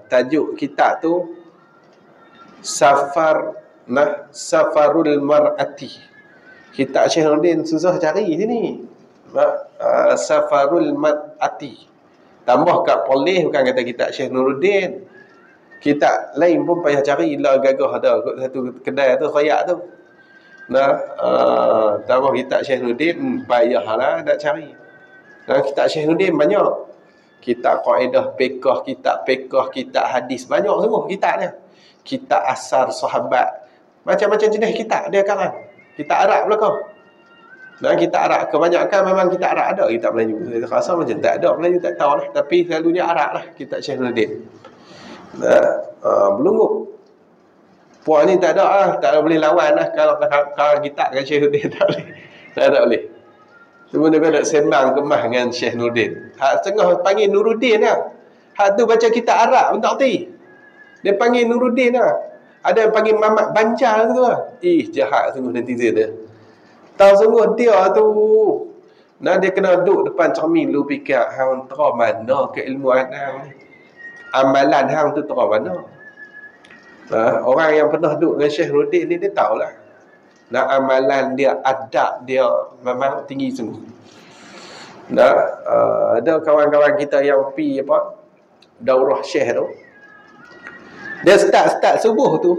Tajuk kitab tu Safarul Mar'ati. Kitab Syekh Nuruddin susah cari sini. Safarul Mar'ati. Tambah kat polis bukan kata kitab Syekh Nuruddin. Kitab lain pun payah cari lah, gagah ada satu kedai tu khayak tu. Taruh kitab Syekh Nurdin, payahlah nak cari. Kitab Syekh Nurdin banyak. Kitab kaedah fiqh, kitab hadis, banyak semua kitab dia. Kitab asar sahabat. Macam-macam jenis kitab dia karang. Kitab Arab belakang. Kitab Arab kebanyakan memang kitab Arab ada, kitab Melayu. Saya rasa macam tak ada Melayu, tak tahu lah. Tapi selalunya Arab lah kitab Syekh Nurdin. Belunggup. Puan ni tak ada lah, tak ada boleh lawan lah kalau kitab dengan Syekh Nurdin, tak boleh. Tak boleh. Cuma dia nak sembang kemah dengan Syekh Nurdin. Hak tengah panggil Nuruddin lah. Hak tu baca kitab Arab pun tak erti. Dia panggil Nuruddin lah. Ada yang panggil Mamat Banjar tu lah. Jahat sungguh netizen dia. Tahu sungguh dia tu. Dia kena duduk depan cermin lu fikir hang terah mana keilmuan hang ni. Amalan hang tu terah mana. Orang yang pernah duduk dengan Syekh Nurdin ni dia tahulah. Amalan dia, adab dia memang tinggi sungguh. Ada kawan-kawan kita yang pi daurah Syekh tu. Dia start subuh tu.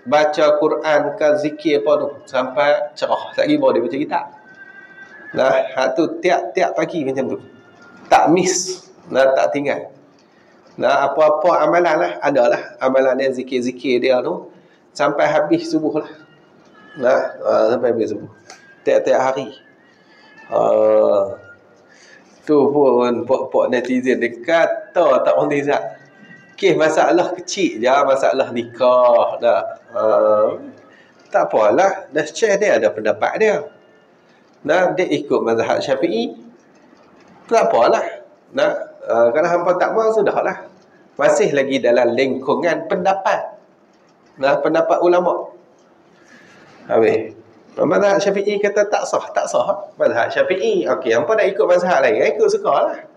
Baca Quran ke zikir apa tu sampai cerah. Lagi baru dia baca kitab. Hak tu tiap pagi macam tu. Tak miss. Tak tinggal. Apa-apa amalan lah. Adalah amalan dia, zikir-zikir dia tu sampai habis subuh lah. Sampai habis subuh. Tiap-tiap hari. Tu pun pok-pok netizen dia kata tak orang tizat. Masalah kecil je, masalah nikah dah. Tak apalah, dah Syekh dia ada pendapat dia. Dia ikut mazhab Syafi'i. Tak apalah. Kalau hampa tak mahu, sudahlah. Masih lagi dalam lingkungan pendapat. Pendapat ulama. Habis. Mazhab Syafi'i kata tak sah. Mazhab Syafi'i. Okey, hampa nak ikut mazhab lain, ikut sukalah.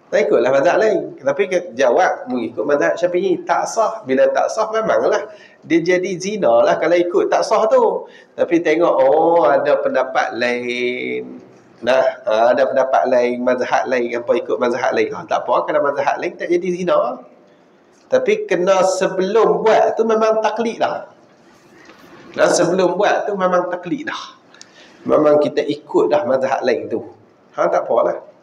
Tak ikutlah mazhab lain. Tapi jawab mengikut mazhab Syafi'i tak sah. Bila tak sah memanglah dia jadi zina lah kalau ikut tak sah tu. Tapi tengok ada pendapat lain. Ada pendapat lain, mazhab lain, apa ikut mazhab lain. Tak apa kalau mazhab lain tak jadi zina. Tapi kena sebelum buat tu memang taklid dah. Sebelum buat tu memang taklid dah. Memang kita ikut dah mazhab lain tu. Tak apalah.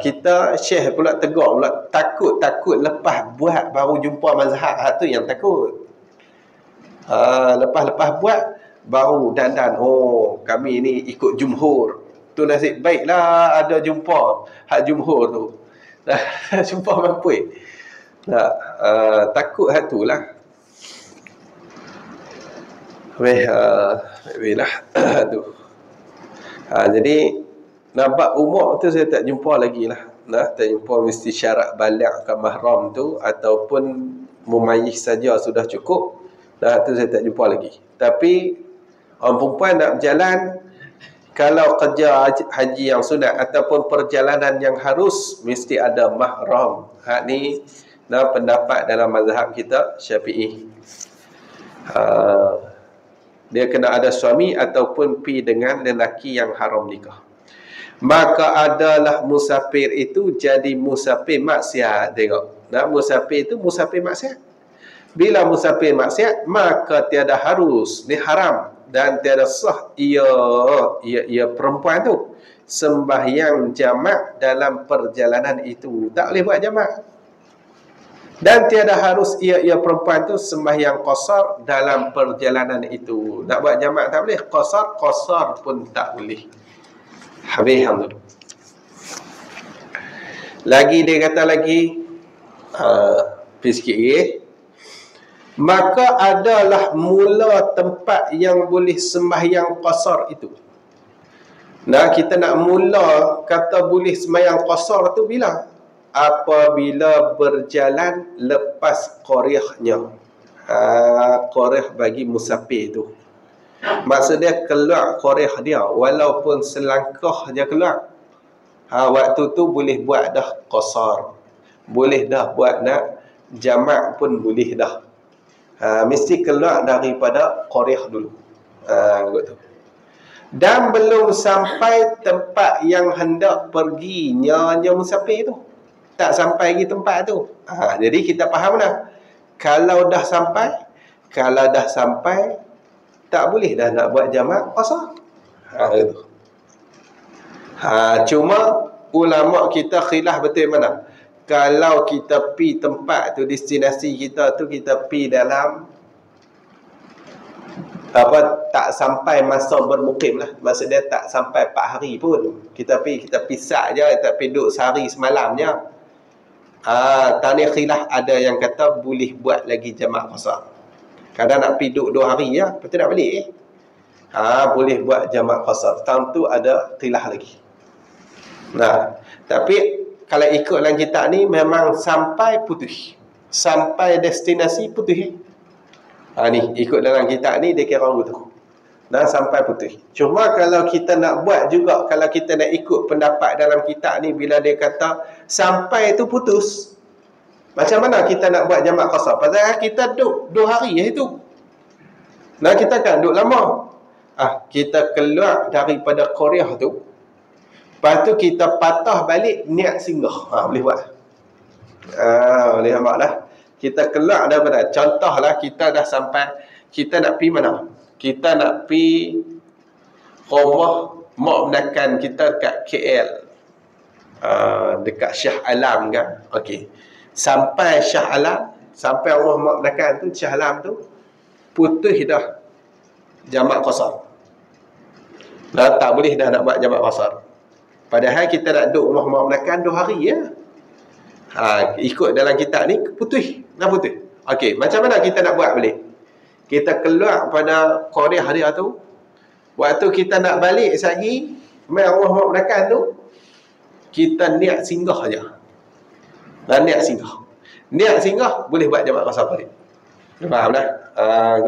Kita Syekh pula tegur pula, takut lepas buat baru jumpa mazhab. Tu yang takut. Lepas buat baru dandan kami ni ikut jumhur. Tu nasib baiklah ada jumpa hak jumhur tu. Jumpa mampu. Takut hak tu lah. Lah tu. Jadi nampak umur tu saya tak jumpa lagi lah. Tak jumpa mesti syarat baligh ke mahram tu ataupun mumayyiz saja sudah cukup. Tu saya tak jumpa lagi. Tapi orang perempuan nak berjalan, kalau kerja haji yang sunat ataupun perjalanan yang harus, mesti ada mahram. Hak ni pendapat dalam mazhab kita Syafi'i. Dia kena ada suami ataupun pi dengan lelaki yang haram nikah. Maka adalah musafir itu jadi musafir maksiat. Tengok. Musafir itu musafir maksiat. Bila musafir maksiat, maka tiada harus, ni haram dan tiada sah ia perempuan tu sembahyang jamak dalam perjalanan itu. Tak boleh buat jamak. Dan tiada harus ia perempuan tu sembahyang qasar dalam perjalanan itu. Nak buat jamak tak boleh, qasar pun tak boleh. Habis alhamdulillah. Lagi dia kata lagi sikit. Maka adalah mula tempat yang boleh sembahyang qasar itu. Kita nak mula kata boleh sembahyang qasar tu bila? Apabila berjalan lepas qaryahnya. Qaryah bagi musafir tu. Maksud dia keluar qaryah dia, walaupun selangkah dia keluar. Waktu tu boleh buat dah qasar. Boleh dah buat nak jamak pun boleh dah. Mesti keluar daripada qaryah dulu. Begitu. Dan belum sampai tempat yang hendak perginya musafir tu. Tak sampai lagi tempat tu. Jadi kita faham dah. Kalau dah sampai, Kalau dah sampai, tak boleh dah nak buat jamak qasar. Itu. Cuma ulama kita khilaf betul mana. Kalau kita pi tempat tu, destinasi kita tu, kita pi dalam tak sampai masa bermukim lah. Maksud dia tak sampai 4 hari pun. Kita pisah je, kita pi duduk sehari semalam je. Tanya khilaf ada yang kata boleh buat lagi jamak qasar. Kadang nak pi duduk 2 hari ya, lepas tu nak balik. Boleh buat jamak qasar. Tahun tu ada khilaf lagi. Nah, tapi kalau ikut dalam kitab ni memang sampai putus. Sampai destinasi putus. Ni ikut dalam kitab ni dia kira begitu. Nah, sampai putus. Cuma kalau kita nak buat juga, kalau kita nak ikut pendapat dalam kitab ni bila dia kata sampai tu putus, macam mana kita nak buat jamak qasar? Pasal kita duduk 2 hari itu. Nah, kita kan duduk lama. Kita keluar daripada Korea tu. Lepas tu kita patah balik niat singgah. Boleh buat. Boleh nampak dah. Kita keluar daripada, contohlah kita dah sampai, kita nak pi mana? Kita nak pi rumah mak menakan kita dekat KL. Dekat Shah Alam kan? Okey. Sampai Shah Alam, sampai rumah mak menakan tu, Shah Alam tu, putus dah jamak qasar. Dah tak boleh dah nak buat jamak qasar. Padahal kita nak duduk rumah mak menakan 2 hari ya. Ikut dalam kitab ni putus. Dah putus. Okey, macam mana kita nak buat balik? Kita keluar pada Korea hari tu. Waktu kita nak balik lagi, main rumah mak menakan tu, kita niat singgah aja. Dan niat singgah. Niat singgah boleh buat jamak qasar balik. Faham dah?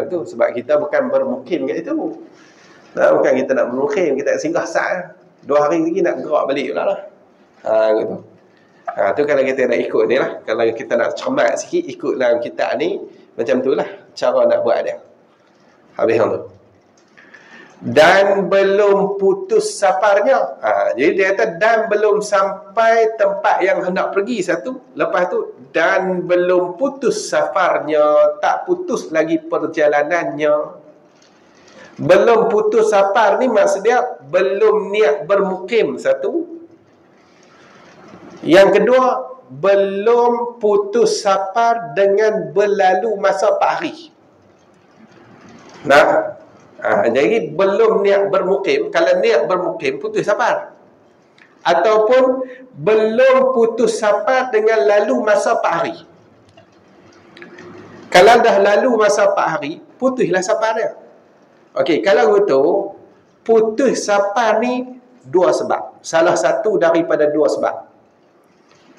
Tu sebab kita bukan bermukim kat itu. Bukan kita nak bermukim, kita nak singgah sat. 2 hari lagi nak gerak balik pula lah. Gitu. Tu kalau kita nak ikut ni lah. Kalau kita nak cermat sikit, ikut dalam kitab ni, macam tu lah cara nak buat dia. Habis tu. Dan belum putus safarnya. Jadi dia kata dan belum sampai tempat yang hendak pergi satu. Lepas tu dan belum putus safarnya, tak putus lagi perjalanannya. Belum putus safar ni maksud dia belum niat bermukim satu. Yang kedua, belum putus safar dengan berlalu masa 4 hari. Nah, jadi belum niat bermukim. Kalau niat bermukim, putus safar. Ataupun belum putus safar dengan lalu masa 4 hari. Kalau dah lalu masa 4 hari, putuslah safar dia. Okey, kalau begitu, putus safar ni 2 sebab. Salah satu daripada 2 sebab.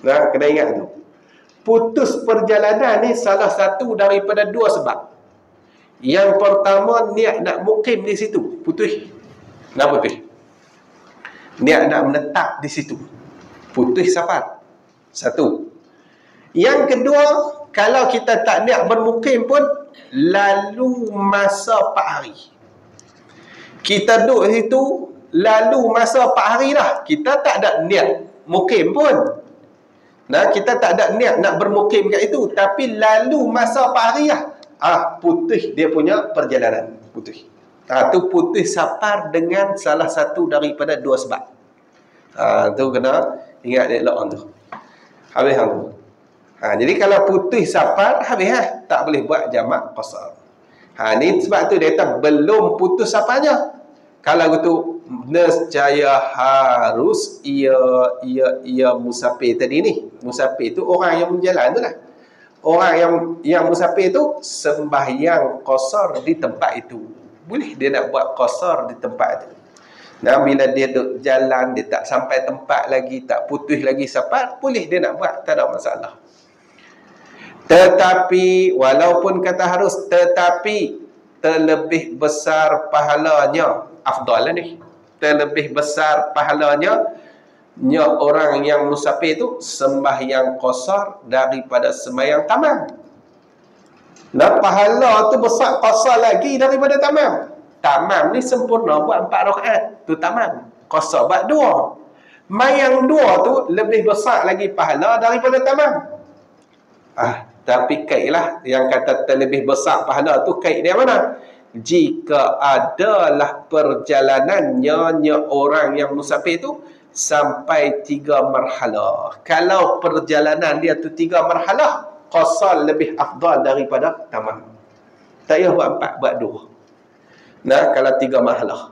Nah, kena ingat tu. Putus perjalanan ni salah satu daripada 2 sebab. Yang pertama, niat nak mukim di situ, putus. Nak putus. Niat nak menetap di situ, putus safar. Satu. Yang kedua, kalau kita tak niat bermukim pun, lalu masa 4 hari. Kita duduk situ, lalu masa 4 hari dah. Kita tak ada niat mukim pun. Nah, kita tak ada niat nak bermukim kat itu. Tapi lalu masa 4 hari lah. Putus dia punya perjalanan. Putus. Tu putus safar dengan salah satu daripada 2 sebab. Tu kena ingat elok tu. Habis tu. Jadi kalau putus safar, habis lah. Tak boleh buat jamak qasar. Ni sebab tu dia kata belum putus safarnya. Kalau gitu nescaya harus ia musafir tadi ni. Musafir tu orang yang berjalan tu lah. Orang yang musafir tu sembahyang qasar di tempat itu. Boleh dia nak buat qasar di tempat itu. Nah, bila dia duduk jalan, dia tak sampai tempat lagi, tak putus lagi safar, boleh dia nak buat, tak ada masalah. Tetapi walaupun kata harus, tetapi terlebih besar pahalanya, afdal lah ni, terlebih besar pahalanya orang yang musafir tu sembahyang qasar daripada sembahyang tamam. Nah, pahala tu besar qasar lagi daripada tamam. Tamam ni sempurna buat 4 rakaat, tu tamam. Qasar buat 2. Mayang 2 tu lebih besar lagi pahala daripada tamam. Tapi kaitlah yang kata terlebih besar pahala tu, kait dia mana? Jika adalah perjalanannya orang yang musafir tu sampai 3 marhalah. Kalau perjalanan dia tu 3 marhalah, qasar lebih afdal daripada tamam. Tak payah buat 4, buat 2. Nah, kalau 3 marhalah.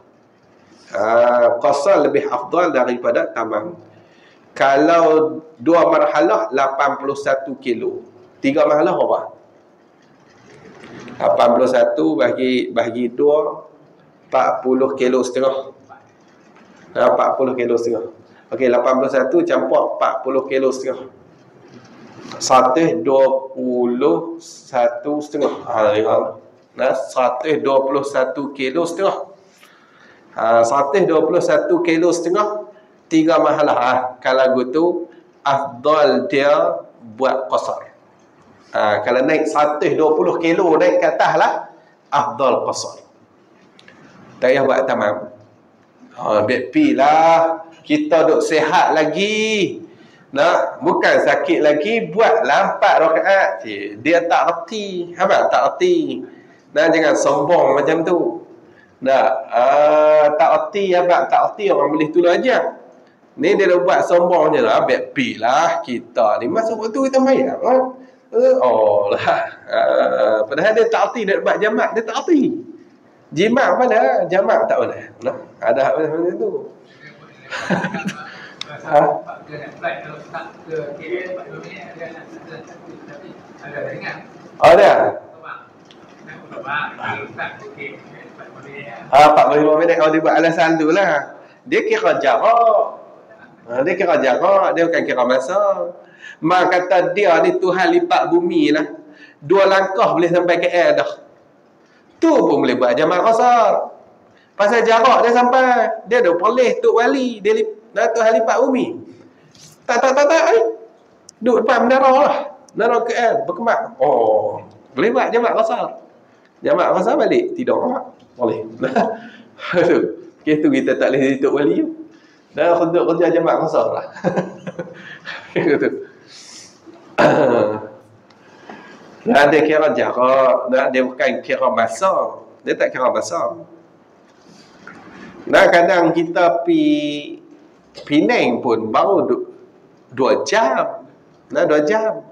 Qasar lebih afdal daripada tamam. Kalau 2 marhalah 81 kilo. 3 marhalah berapa? 81 bagi 2, 40 kilo setengah. 40 kilo setengah. Okey, 81 campur 40 kilo setengah. 121 setengah. Nah, 121 kilo setengah. 121 kilo setengah 3 marhalah. Kalau gitu afdal dia buat qasar. Kalau naik 120 kilo naik ke atas lah, afdal qasar. Tak payah buat tamam. Bepi lah, kita duk sihat lagi. Nah, bukan sakit lagi, buatlah 4 rakaat. Dia tak erti. Abang tak erti. Nah, jangan sombong macam tu. Nah, tak erti abang, tak erti orang boleh tolong aja. Ni dia dah buat sombong je lah. Bepi lah kita ni. Masuk waktu kita mayar lah. Padahal dia tak erti nak buat jamak. Dia tak erti. Jimat mana? Jamak tak boleh. Nah, ada macam tu. Ada. 45 minit kalau dia buat alasan tu lah. Dia kira jarak. Dia kira jarak, dia bukan kira masa. Mak kata dia ni Tuhan lipat bumi lah. 2 langkah boleh sampai ke air dah. Tu pun boleh buat jamak qasar. Pasal jarak dia sampai. Dia dah boleh Tok Wali. Dia Tuhan lipat bumi. Tak. Duduk depan menara lah. Menara KL berkembang. Boleh buat jamak qasar. Jamak qasar balik. Tidak boleh. Itu kita tak boleh jadi Tok Wali. Dah kerja jamak qasar lah. Gitu. Dia kira jarak. Dia bukan kira masa. Dia tak kira masa. Nah, kadang kita Penang pun baru 2 jam. Nah, 2 jam.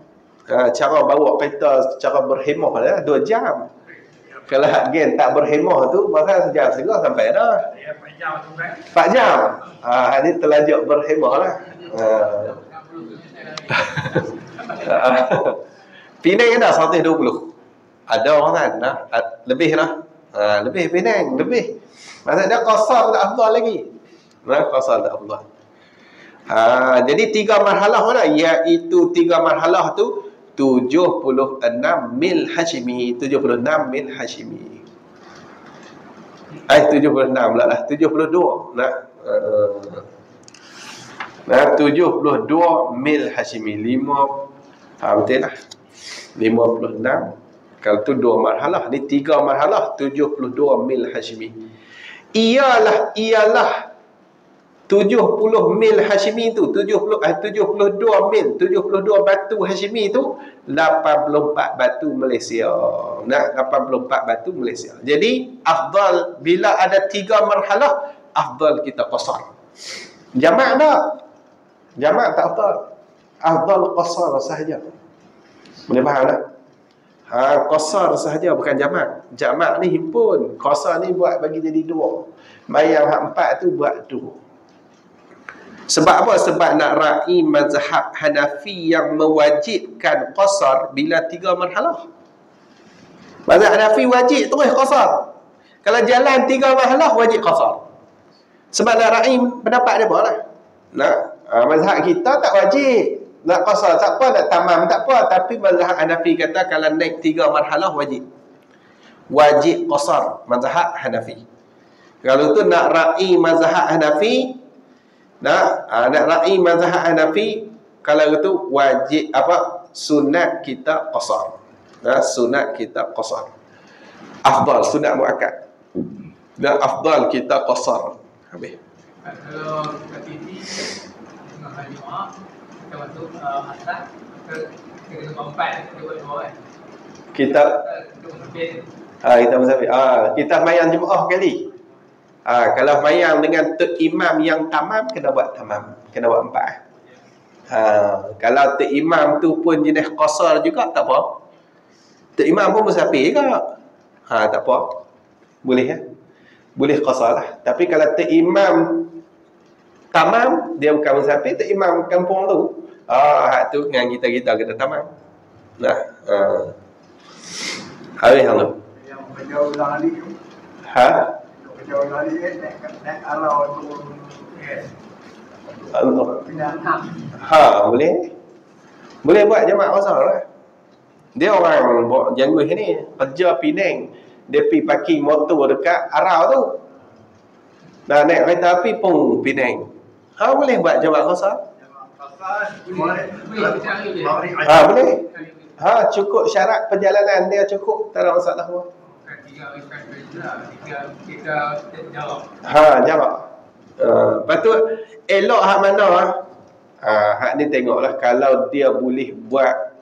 Cara bawa kereta secara berhemah lah 2 jam. Kalau gen tak berhemah tu maka sejam setengah sampai dah. 4 jam. Ini terlanjur berhemah lah. Penang ada 120. Ada orang kan? Lebih lah. Lebih Penang, lebih. Maksudnya qasar tak afdal lagi. Qasar tak afdal. Jadi 3 marhalah mana? Iaitu 3 marhalah tu 76 mil Hashimi. 76 mil Hashimi. 76 lah. 72. Nah, 72 mil Hashimi. 5. Betul lah. 56. Kalau tu 2 marhalah. Ni 3 marhalah. 72 mil Hashimi. Ialah 70 mil Hashimi tu, 72 mil, 72 batu Hashimi tu 84 batu Malaysia. Nah, 84 batu Malaysia. Jadi afdal bila ada 3 marhalah, afdal kita qasar. Jamak tak? Jamak tak afdal. Afdal qasar sahaja. Boleh faham tak? Qasar sahaja bukan jamak. Jamak ni himpun, qasar ni buat bagi jadi 2. Bayang hak 4 tu buat 2. Sebab apa? Sebab nak ra'i mazhab Hanafi yang mewajibkan qasar bila 3 marhalah. Mazhab Hanafi wajib terus qasar. Kalau jalan 3 marhalah wajib qasar. Sebab nak ra'i pendapat dia apa lah. Mazhab kita tak wajib nak qasar, tak apa, nak tamam tak apa. Tapi mazhab Hanafi kata kalau naik 3 marhalah wajib qasar. Mazhab Hanafi. Kalau tu nak ra'i mazhab Hanafi, nak ra'i mazhab Hanafi, kalau itu wajib sunat kita qasar. Sunat kita qasar. Afdal sunat muakkad. Dan afdal kita qasar. Habis. Kalau kat TV tengah hari Jumaat kita masuk asar Kena empat, kita buat dua kan. Kita kita musafir. Kita mayang Jumaah kali. Kalau mayang dengan imam yang tamam, kena buat tamam. Kena buat 4. Kalau imam tu pun jenis qasar juga, tak apa. Imam pun musafir ke? Tak apa. Boleh ya? Boleh qasar lah. Tapi kalau imam tamam, dia bukan musafir, imam kampung tu. Hak tu dengan kita kena tamam. Nah. Habis hang tu. Yang berjauh lari tu. Berjauh lari naik arau tu. Boleh. Boleh buat jemaah qasar lah. Dia orang janggut ni, kerja Penang. Dia pergi parking motor dekat arau tu. Dah naik kereta api pun Penang. Boleh buat jemaah qasar? Boleh. Cukup syarat perjalanan dia cukup, tak ada masalah pun. Jawab. Lepas tu elok hak mana? Hak ni tengoklah, kalau dia boleh buat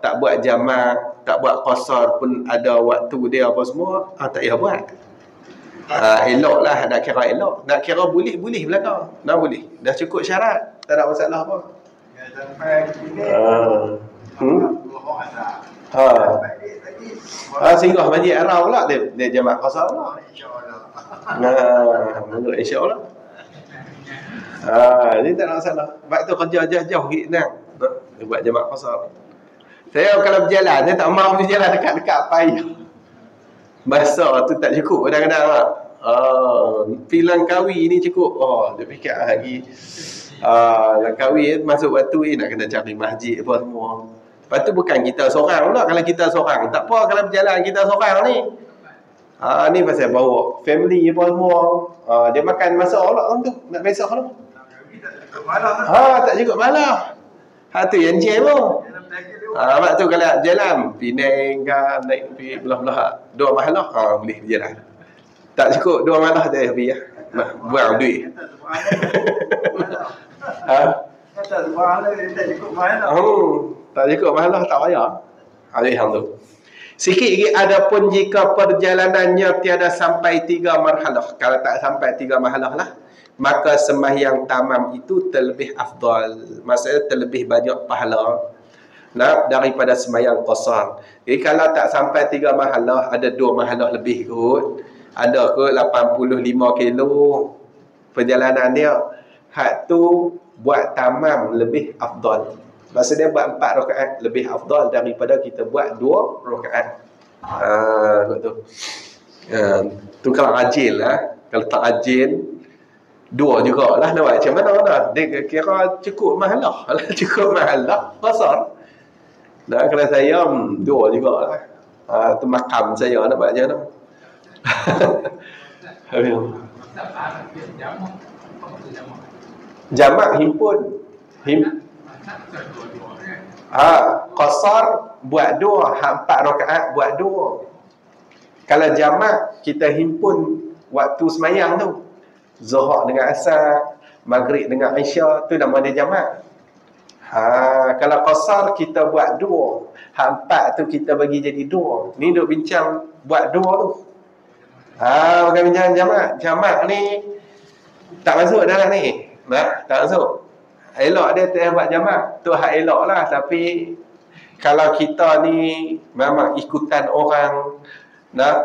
tak buat jamak, tak buat qasar pun ada waktu dia apa semua, tak payah buat. Eloklah, nak kira elok. Nak kira boleh belakang. Dah boleh. Dah cukup syarat, tak ada masalah apa. Singgah masjid arau pula dia jamak qasar pula. Menurut insya-Allah. Ni tak ada masalah. Sebab tu kerja jauh-jauh senang. Dia buat jamak qasar. Saya kalau berjalan, saya tak mahu berjalan dekat-dekat payah. Masa tu tak cukup kadang-kadang lah. Langkawi ni cukup. Dia fikir lagi. Langkawi masuk waktu nak kena cari masjid apa semua. Lepas tu bukan kita seorang pula. Kalau kita seorang, tak apa kalau berjalan kita seorang ni. Ni pasal bawa family apa semua. Dia makan masa pula orang tu. Nak besok tu. Tak cukup malah. Tu yang jam tu. Mak tu kalau jalan Penang kan, naik pergi belah-belah 2 mahalah, boleh berjalan. Tak cukup 2 mahalah dah pergi buang duit. Kata mahalah tak cukup mahalah. Tak cukup mahalah tak payah. Alhamdulillah. Sikit lagi, adapun jika perjalanannya tiada sampai 3 marhalah. Kalau tak sampai 3 marhalah lah, maka sembahyang tamam itu terlebih afdal. Maksudnya terlebih banyak pahala daripada sembahyang qasar. Jadi kalau tak sampai 3 mahalah, ada 2 mahalah lebih kot. Ada kot 85 kilo perjalanan dia. Hak tu buat tamam lebih afdal. Maksudnya buat 4 rakaat lebih afdal daripada kita buat 2 rakaat. Tu. Tu kalau rajin lah. Kalau tak rajin, 2 jugalah nak buat macam mana dah. Dia kira cukup mahalah. Cukup mahalah qasar. Kalau saya 2 jugalah. Tu makam saya nak buat macam mana. Jamak himpun. Qasar buat 2, 4 rakaat buat 2. Kalau jamak kita himpun waktu semayang tu. Zuhur dengan asar, maghrib dengan isya, tu nama dia jamak. Kalau qasar kita buat 2, 4 tu kita bagi jadi 2. Ni duk bincang buat 2 tu. Bukan bincang jamak. Jamak ni tak masuk dalam ni. Tak masuk. Elok dia tak buat jamak. Tu hak elok lah. Tapi kalau kita ni memang ikutan orang,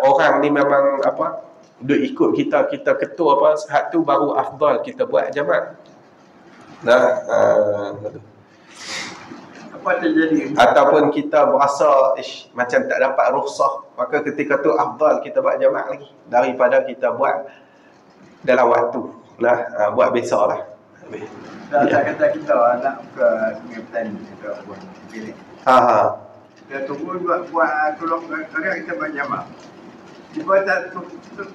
orang ni memang duk ikut kita ketua apa, hak tu baru afdal kita buat jamak. Apa terjadi? Ataupun kita berasa macam tak dapat rukhsah, maka ketika tu afdal kita buat jamak lagi daripada kita buat dalam waktu. Buat besok lah. Tak kata kita nak ke Sungai Petani kita buat pilih. Kita tunggu buat tolong kerja kita buat jamak. Cuba tak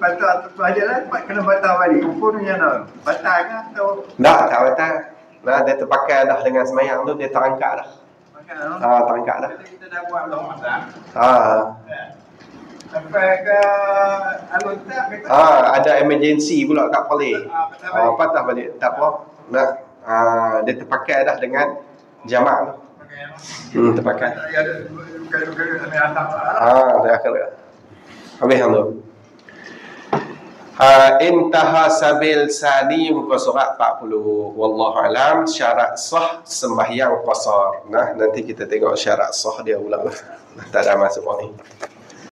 patah tu aja lah, kena batal balik. Hukumnya batal ke atau? Tak batal. Dia terpakai dah dengan semayang tu, dia terangkat dah. Terangkat dah. Kita dah buat long masa. Sampai ke alun tak kita. Ada emergency pula tak boleh. Patah balik. Tak apa. Dia terpakai dah dengan Jamak tu. Terpakai. Ya ada luka-luka sampai atas. Dah akhir. Habis hang tu. Intaha sabil sani muka surat 40. Wallahu alam. Syarat sah sembahyang qasar. Nah, nanti kita tengok syarat sah dia pula lah. Tak ada masuk ni.